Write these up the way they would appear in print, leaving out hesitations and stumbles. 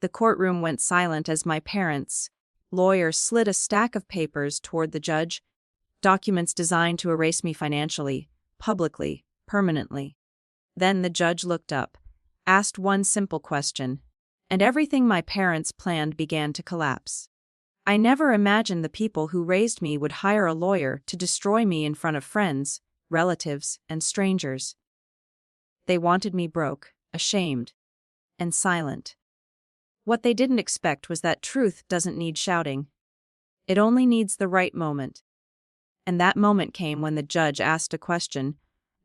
The courtroom went silent as my parents' lawyer slid a stack of papers toward the judge, documents designed to erase me financially, publicly, permanently. Then the judge looked up, asked one simple question, and everything my parents planned began to collapse. I never imagined the people who raised me would hire a lawyer to destroy me in front of friends, relatives, and strangers. They wanted me broke, ashamed, and silent. What they didn't expect was that truth doesn't need shouting. It only needs the right moment. And that moment came when the judge asked a question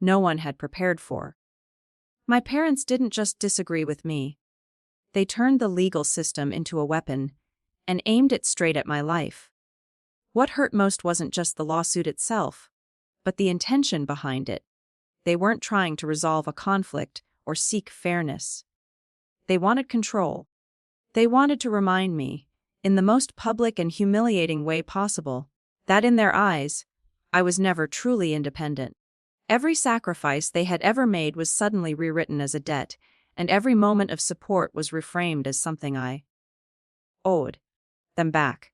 no one had prepared for. My parents didn't just disagree with me. They turned the legal system into a weapon and aimed it straight at my life. What hurt most wasn't just the lawsuit itself, but the intention behind it. They weren't trying to resolve a conflict or seek fairness. They wanted control. They wanted to remind me, in the most public and humiliating way possible, that in their eyes, I was never truly independent. Every sacrifice they had ever made was suddenly rewritten as a debt, and every moment of support was reframed as something I owed them back,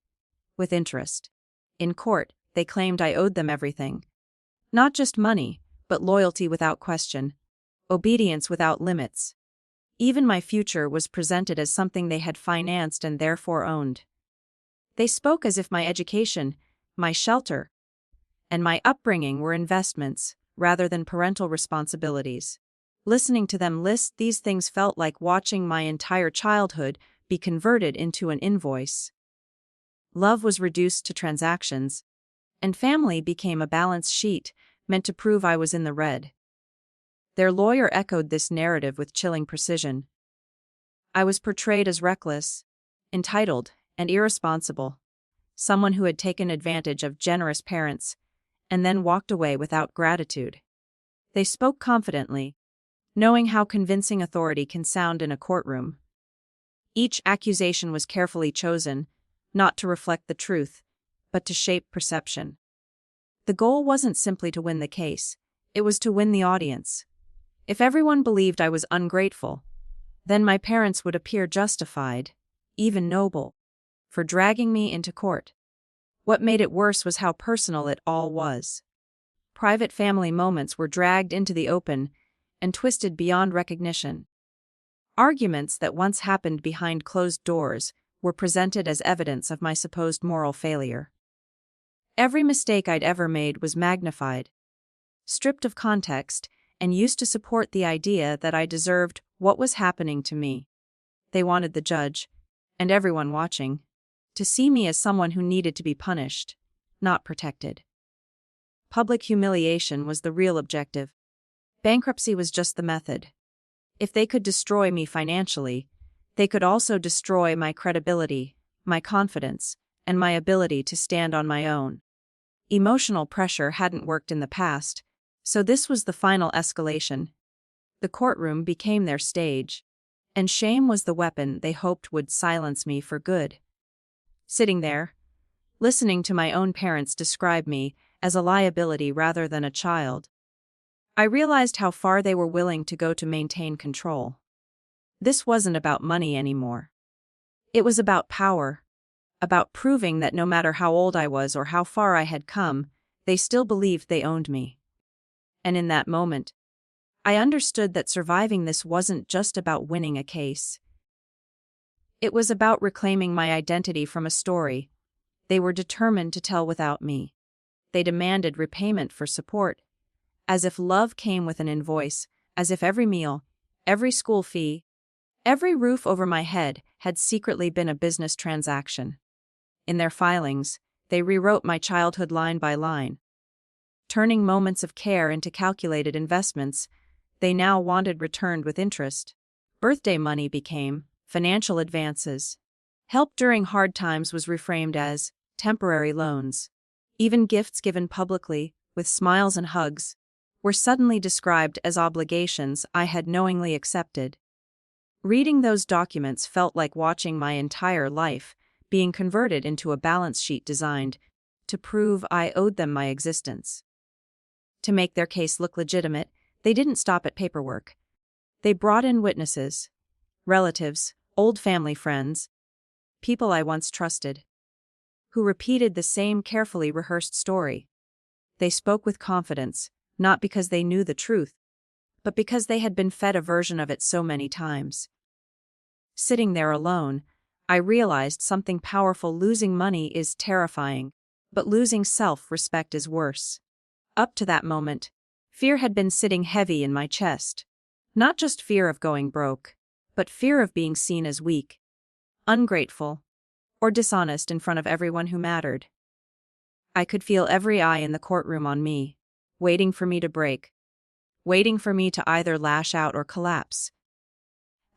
with interest. In court, they claimed I owed them everything. Not just money, but loyalty without question, obedience without limits. Even my future was presented as something they had financed and therefore owned. They spoke as if my education, my shelter, and my upbringing were investments, rather than parental responsibilities. Listening to them list these things felt like watching my entire childhood be converted into an invoice. Love was reduced to transactions, and family became a balance sheet meant to prove I was in the red. Their lawyer echoed this narrative with chilling precision. I was portrayed as reckless, entitled, and irresponsible, someone who had taken advantage of generous parents and then walked away without gratitude. They spoke confidently, knowing how convincing authority can sound in a courtroom. Each accusation was carefully chosen, not to reflect the truth, but to shape perception. The goal wasn't simply to win the case, it was to win the audience. If everyone believed I was ungrateful, then my parents would appear justified, even noble, for dragging me into court. What made it worse was how personal it all was. Private family moments were dragged into the open and twisted beyond recognition. Arguments that once happened behind closed doors were presented as evidence of my supposed moral failure. Every mistake I'd ever made was magnified, stripped of context, and used to support the idea that I deserved what was happening to me. They wanted the judge, and everyone watching, to see me as someone who needed to be punished, not protected. Public humiliation was the real objective. Bankruptcy was just the method. If they could destroy me financially, they could also destroy my credibility, my confidence, and my ability to stand on my own. Emotional pressure hadn't worked in the past, so this was the final escalation. The courtroom became their stage, and shame was the weapon they hoped would silence me for good. Sitting there, listening to my own parents describe me as a liability rather than a child, I realized how far they were willing to go to maintain control. This wasn't about money anymore. It was about power, about proving that no matter how old I was or how far I had come, they still believed they owned me. And in that moment, I understood that surviving this wasn't just about winning a case. It was about reclaiming my identity from a story they were determined to tell without me. They demanded repayment for support, as if love came with an invoice, as if every meal, every school fee, every roof over my head had secretly been a business transaction. In their filings, they rewrote my childhood line by line. Turning moments of care into calculated investments, they now wanted returned with interest. Birthday money became financial advances. Help during hard times was reframed as temporary loans. Even gifts given publicly, with smiles and hugs, were suddenly described as obligations I had knowingly accepted. Reading those documents felt like watching my entire life being converted into a balance sheet designed to prove I owed them my existence. To make their case look legitimate, they didn't stop at paperwork. They brought in witnesses, relatives, Old family friends, people I once trusted, who repeated the same carefully rehearsed story. They spoke with confidence, not because they knew the truth, but because they had been fed a version of it so many times. Sitting there alone, I realized something powerful. Losing money is terrifying, but losing self-respect is worse. Up to that moment, fear had been sitting heavy in my chest. Not just fear of going broke, but fear of being seen as weak, ungrateful, or dishonest in front of everyone who mattered. I could feel every eye in the courtroom on me, waiting for me to break, waiting for me to either lash out or collapse.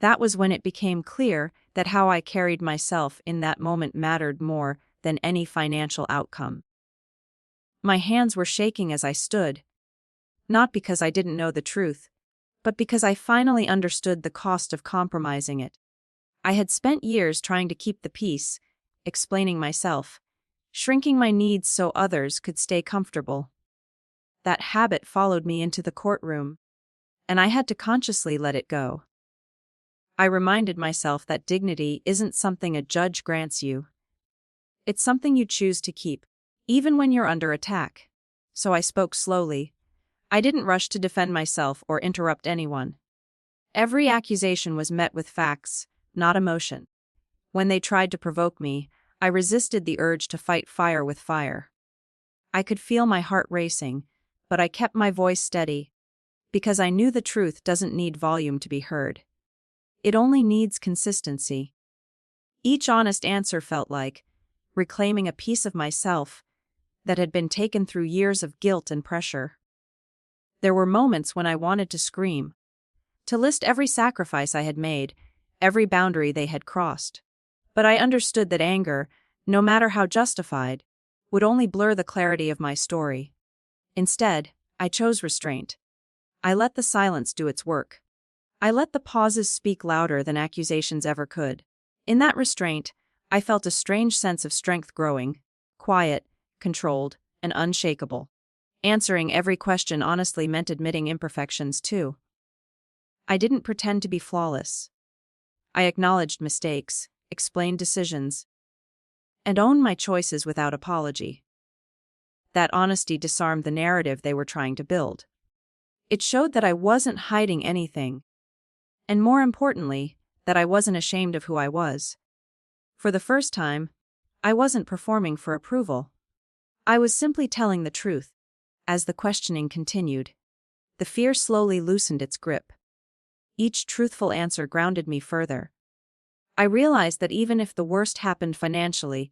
That was when it became clear that how I carried myself in that moment mattered more than any financial outcome. My hands were shaking as I stood, not because I didn't know the truth, but because I finally understood the cost of compromising it. I had spent years trying to keep the peace, explaining myself, shrinking my needs so others could stay comfortable. That habit followed me into the courtroom, and I had to consciously let it go. I reminded myself that dignity isn't something a judge grants you. It's something you choose to keep, even when you're under attack. So I spoke slowly. I didn't rush to defend myself or interrupt anyone. Every accusation was met with facts, not emotion. When they tried to provoke me, I resisted the urge to fight fire with fire. I could feel my heart racing, but I kept my voice steady, because I knew the truth doesn't need volume to be heard. It only needs consistency. Each honest answer felt like reclaiming a piece of myself that had been taken through years of guilt and pressure. There were moments when I wanted to scream, to list every sacrifice I had made, every boundary they had crossed. But I understood that anger, no matter how justified, would only blur the clarity of my story. Instead, I chose restraint. I let the silence do its work. I let the pauses speak louder than accusations ever could. In that restraint, I felt a strange sense of strength growing, quiet, controlled, and unshakable. Answering every question honestly meant admitting imperfections too. I didn't pretend to be flawless. I acknowledged mistakes, explained decisions, and owned my choices without apology. That honesty disarmed the narrative they were trying to build. It showed that I wasn't hiding anything, and more importantly, that I wasn't ashamed of who I was. For the first time, I wasn't performing for approval. I was simply telling the truth. As the questioning continued, the fear slowly loosened its grip. Each truthful answer grounded me further. I realized that even if the worst happened financially,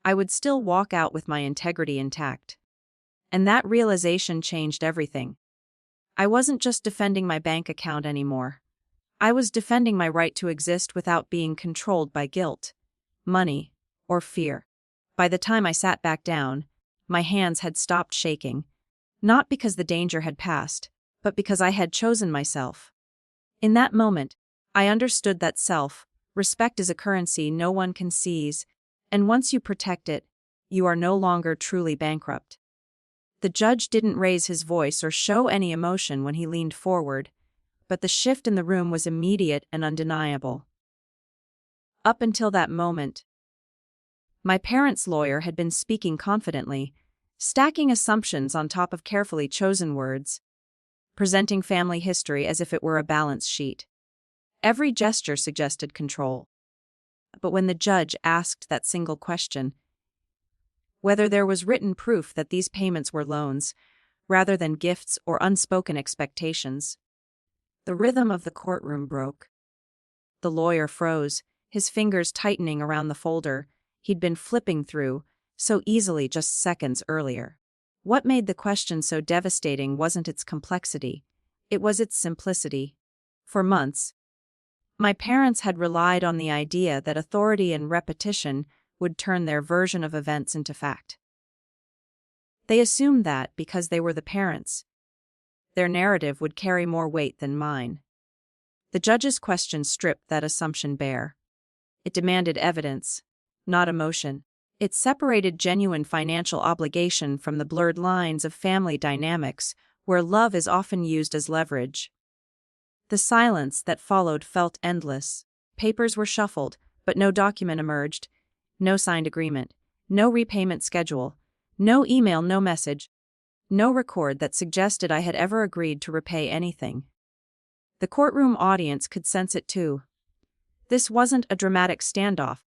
I would still walk out with my integrity intact. And that realization changed everything. I wasn't just defending my bank account anymore. I was defending my right to exist without being controlled by guilt, money, or fear. By the time I sat back down, my hands had stopped shaking, not because the danger had passed, but because I had chosen myself. In that moment, I understood that self-respect is a currency no one can seize, and once you protect it, you are no longer truly bankrupt. The judge didn't raise his voice or show any emotion when he leaned forward, but the shift in the room was immediate and undeniable. Up until that moment, my parents' lawyer had been speaking confidently, stacking assumptions on top of carefully chosen words, presenting family history as if it were a balance sheet. Every gesture suggested control. But when the judge asked that single question, whether there was written proof that these payments were loans, rather than gifts or unspoken expectations, the rhythm of the courtroom broke. The lawyer froze, his fingers tightening around the folder he'd been flipping through so easily just seconds earlier. What made the question so devastating wasn't its complexity, it was its simplicity. For months, my parents had relied on the idea that authority and repetition would turn their version of events into fact. They assumed that, because they were the parents, their narrative would carry more weight than mine. The judge's question stripped that assumption bare. It demanded evidence, not emotion. It separated genuine financial obligation from the blurred lines of family dynamics, where love is often used as leverage. The silence that followed felt endless. Papers were shuffled, but no document emerged, no signed agreement, no repayment schedule, no email, no message, no record that suggested I had ever agreed to repay anything. The courtroom audience could sense it too. This wasn't a dramatic standoff,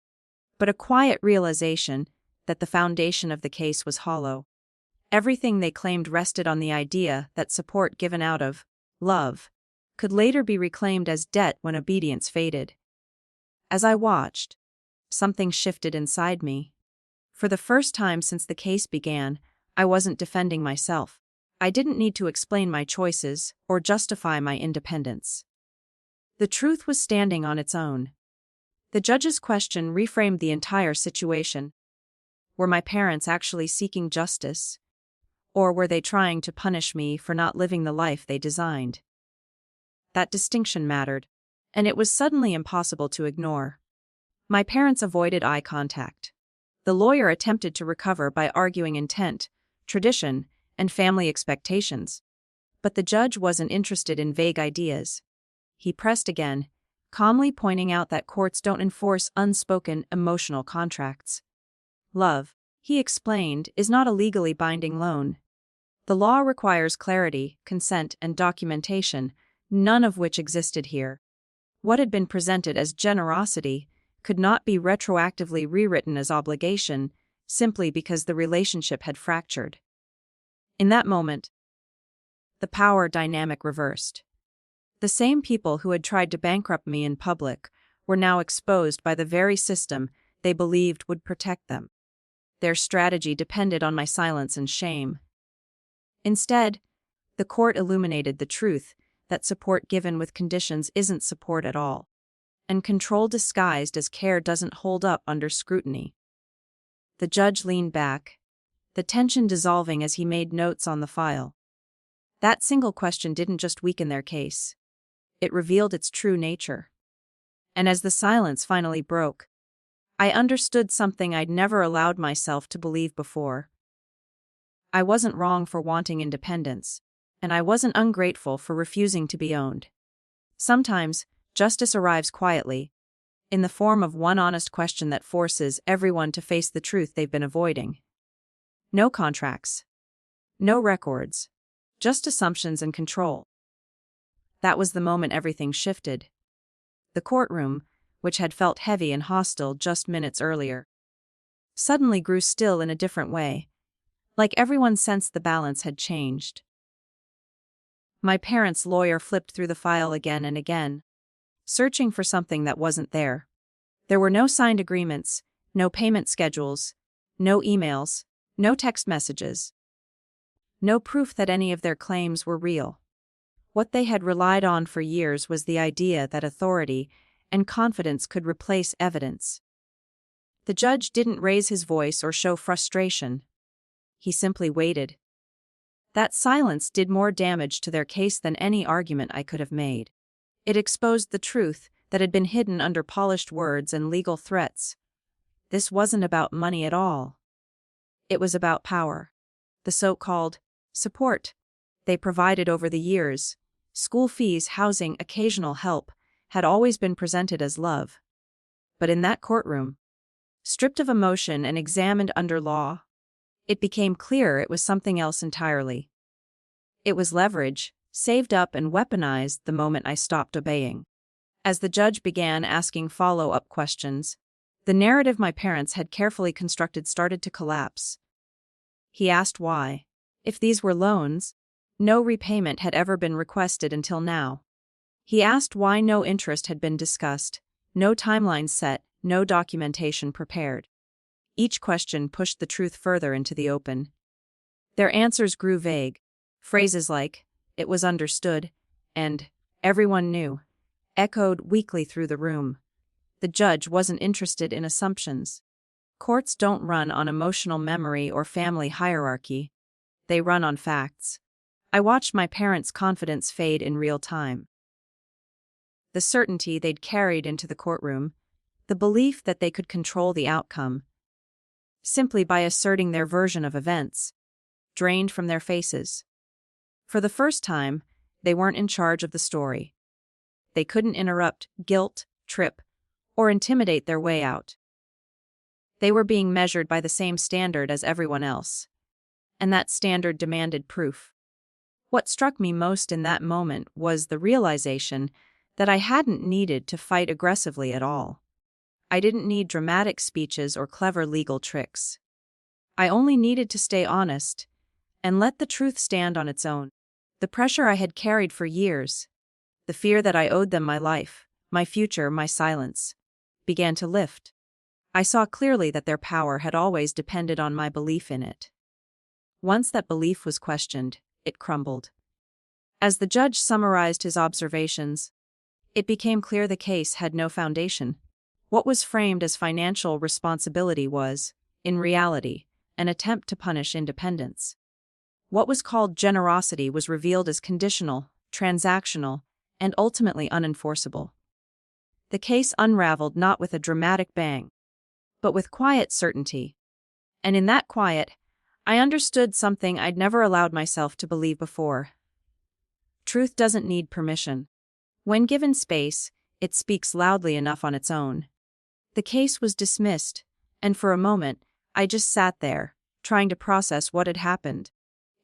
but a quiet realization that the foundation of the case was hollow. Everything they claimed rested on the idea that support given out of love could later be reclaimed as debt when obedience faded. As I watched, something shifted inside me. For the first time since the case began, I wasn't defending myself. I didn't need to explain my choices or justify my independence. The truth was standing on its own. The judge's question reframed the entire situation. Were my parents actually seeking justice? Or were they trying to punish me for not living the life they designed? That distinction mattered, and it was suddenly impossible to ignore. My parents avoided eye contact. The lawyer attempted to recover by arguing intent, tradition, and family expectations. But the judge wasn't interested in vague ideas. He pressed again, calmly pointing out that courts don't enforce unspoken emotional contracts. Love, he explained, is not a legally binding loan. The law requires clarity, consent, and documentation, none of which existed here. What had been presented as generosity could not be retroactively rewritten as obligation, simply because the relationship had fractured. In that moment, the power dynamic reversed. The same people who had tried to bankrupt me in public were now exposed by the very system they believed would protect them. Their strategy depended on my silence and shame. Instead, the court illuminated the truth that support given with conditions isn't support at all, and control disguised as care doesn't hold up under scrutiny. The judge leaned back, the tension dissolving as he made notes on the file. That single question didn't just weaken their case. It revealed its true nature. And as the silence finally broke, I understood something I'd never allowed myself to believe before. I wasn't wrong for wanting independence, and I wasn't ungrateful for refusing to be owned. Sometimes, justice arrives quietly, in the form of one honest question that forces everyone to face the truth they've been avoiding. No contracts. No records. Just assumptions and control. That was the moment everything shifted. The courtroom, which had felt heavy and hostile just minutes earlier, suddenly grew still in a different way, like everyone sensed the balance had changed. My parents' lawyer flipped through the file again and again, searching for something that wasn't there. There were no signed agreements, no payment schedules, no emails, no text messages. No proof that any of their claims were real. What they had relied on for years was the idea that authority and confidence could replace evidence. The judge didn't raise his voice or show frustration. He simply waited. That silence did more damage to their case than any argument I could have made. It exposed the truth that had been hidden under polished words and legal threats. This wasn't about money at all. It was about power. The so-called support they provided over the years, school fees, housing, occasional help, had always been presented as love. But in that courtroom, stripped of emotion and examined under law, it became clear it was something else entirely. It was leverage, saved up and weaponized the moment I stopped obeying. As the judge began asking follow-up questions, the narrative my parents had carefully constructed started to collapse. He asked why, if these were loans, no repayment had ever been requested until now. He asked why no interest had been discussed, no timeline set, no documentation prepared. Each question pushed the truth further into the open. Their answers grew vague. Phrases like, "it was understood," and "everyone knew," echoed weakly through the room. The judge wasn't interested in assumptions. Courts don't run on emotional memory or family hierarchy. They run on facts. I watched my parents' confidence fade in real time. The certainty they'd carried into the courtroom, the belief that they could control the outcome, simply by asserting their version of events, drained from their faces. For the first time, they weren't in charge of the story. They couldn't interrupt, guilt, trip, or intimidate their way out. They were being measured by the same standard as everyone else, and that standard demanded proof. What struck me most in that moment was the realization that I hadn't needed to fight aggressively at all. I didn't need dramatic speeches or clever legal tricks. I only needed to stay honest and let the truth stand on its own. The pressure I had carried for years, the fear that I owed them my life, my future, my silence, began to lift. I saw clearly that their power had always depended on my belief in it. Once that belief was questioned, it crumbled. As the judge summarized his observations, it became clear the case had no foundation. What was framed as financial responsibility was, in reality, an attempt to punish independence. What was called generosity was revealed as conditional, transactional, and ultimately unenforceable. The case unraveled not with a dramatic bang, but with quiet certainty. And in that quiet, I understood something I'd never allowed myself to believe before. Truth doesn't need permission. When given space, it speaks loudly enough on its own. The case was dismissed, and for a moment, I just sat there, trying to process what had happened.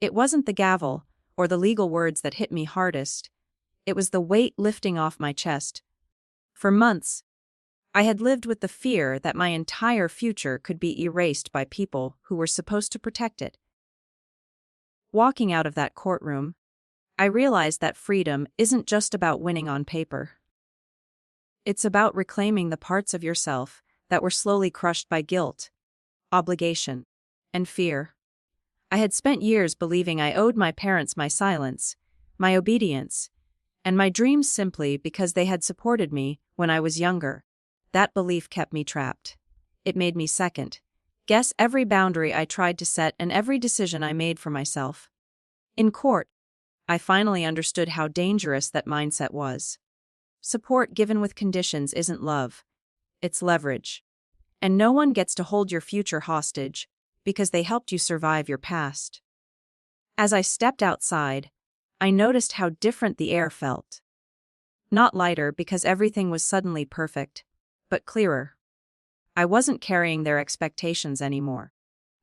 It wasn't the gavel or the legal words that hit me hardest. It was the weight lifting off my chest. For months, I had lived with the fear that my entire future could be erased by people who were supposed to protect it. Walking out of that courtroom, I realized that freedom isn't just about winning on paper. It's about reclaiming the parts of yourself that were slowly crushed by guilt, obligation, and fear. I had spent years believing I owed my parents my silence, my obedience, and my dreams simply because they had supported me when I was younger. That belief kept me trapped. It made me second guess every boundary I tried to set and every decision I made for myself. In court, I finally understood how dangerous that mindset was. Support given with conditions isn't love, it's leverage. And no one gets to hold your future hostage because they helped you survive your past. As I stepped outside, I noticed how different the air felt. Not lighter because everything was suddenly perfect, but clearer. I wasn't carrying their expectations anymore.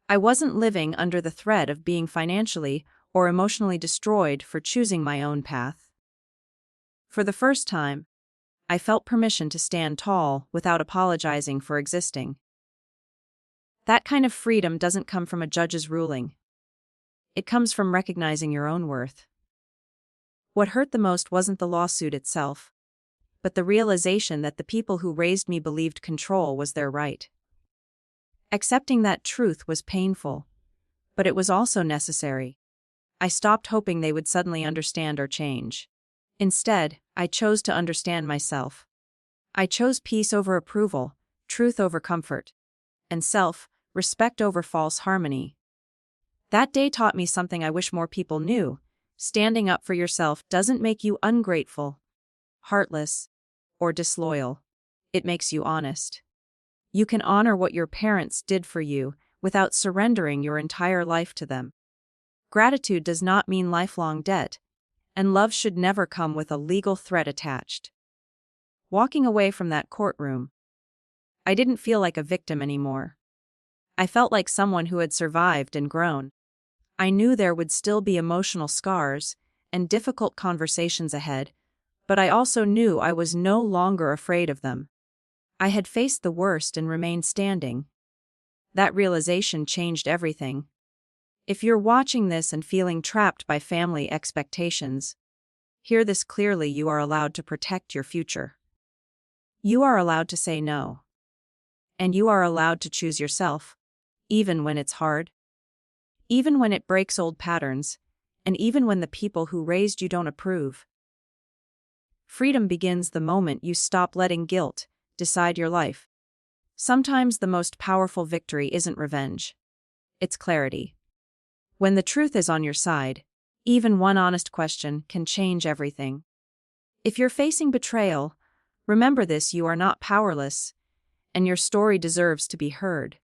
I wasn't living under the threat of being financially or emotionally destroyed for choosing my own path. For the first time, I felt permission to stand tall without apologizing for existing. That kind of freedom doesn't come from a judge's ruling. It comes from recognizing your own worth. What hurt the most wasn't the lawsuit itself, but the realization that the people who raised me believed control was their right. Accepting that truth was painful, but it was also necessary. I stopped hoping they would suddenly understand or change. Instead, I chose to understand myself. I chose peace over approval, truth over comfort, and self-respect over false harmony. That day taught me something I wish more people knew. Standing up for yourself doesn't make you ungrateful, heartless, or disloyal. It makes you honest. You can honor what your parents did for you without surrendering your entire life to them. Gratitude does not mean lifelong debt, and love should never come with a legal threat attached. Walking away from that courtroom, I didn't feel like a victim anymore. I felt like someone who had survived and grown. I knew there would still be emotional scars and difficult conversations ahead, but I also knew I was no longer afraid of them. I had faced the worst and remained standing. That realization changed everything. If you're watching this and feeling trapped by family expectations, hear this clearly: you are allowed to protect your future. You are allowed to say no. And you are allowed to choose yourself, even when it's hard. Even when it breaks old patterns, and even when the people who raised you don't approve. Freedom begins the moment you stop letting guilt decide your life. Sometimes the most powerful victory isn't revenge. It's clarity. When the truth is on your side, even one honest question can change everything. If you're facing betrayal, remember this: you are not powerless, and your story deserves to be heard.